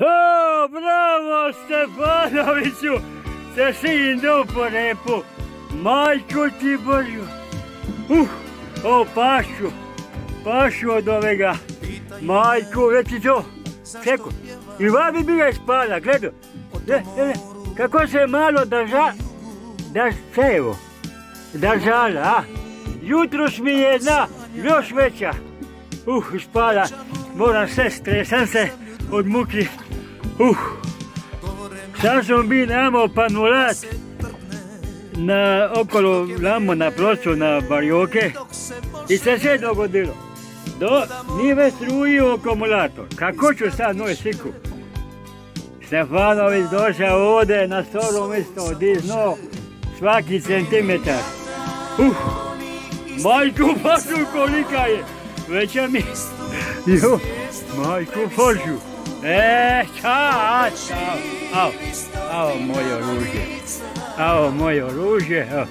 O, bravo Stefanoviću, sa sinom po repu. Majko ti Božju. O, pašu od ovega. Majko, već i to. Čekaj, i vam bi bila spala, gledaj. Kako se malo držala, a? Jutros mi je jedna još veća. Spala, moram se, stresam se od muki. Sad sam bi namo panulat okolo namo na prosto na barjoke i se sve dogodilo. Nije već strujio akumulator. Kako ću sad noj siku? Stefanović došao ovdje na staro mjesto, odizno svaki centimetar. Majku Božju kolika je. Veća mi. Majku Božju. Čao. Ao, moje oružje. Ao, moje oružje.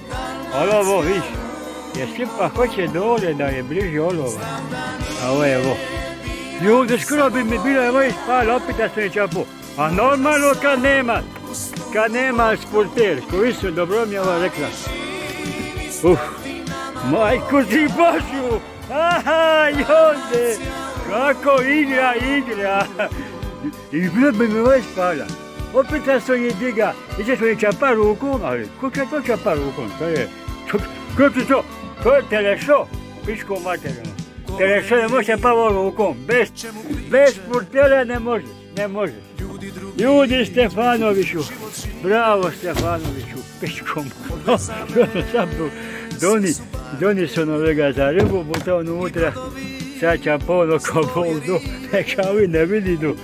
Olovo, viš. Jer pa hoće dole da je bliži olova. A ovo je ovo. Ljudi, skoro bi mi bilo evo ispala, opet da sam je čapo. A normalno kad nema sportersko, isto dobro mi je ova rekla. Majku ti Božju, aha, jonde, kako igra. I bilo bi mi ovo ispala. Opet da sam je diga, i će sam je čapa rukom, ali ko će to čapa rukom, to je, ko će to? To je telešo, piško materijalno. Telešo ne može pavo rukom, bez portela ne možeš. Ljudi Stefanoviću, bravo Stefanoviću, piškom. Doni su novega za ribu, buta unutra, sad će polo ko boldu, neka ovi ne vididu.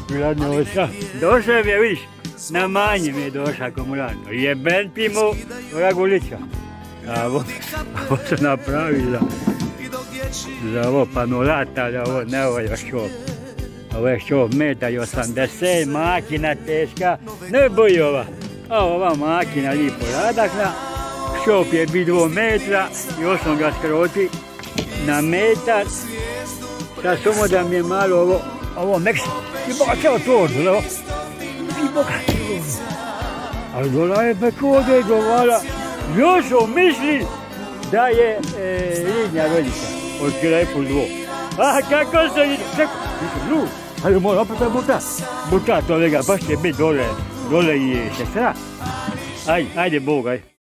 Gladno oca. Došao je, viš, na manji mi je došao akumulator. Jeben ti mu Ragulića. A ovo se napravi za ovo panulata, za ovo ne ovo još šop. Ovo je šop 1,80 m, makina teška, ne boji ova. A ova makina lipo radakna, šop je bi 2 metra i osam ga skroti na metar. Sad samo da mi je malo ovo mekši. I boga ćeo to odvelo. Ali dola je pekode i govala. Još misli da je linja velika. Od kilepu dvo. A kako se ide? Čekaj, nisam ali mora opet buta toga, baš će biti dole i sestra. Ajde Bog, ajde.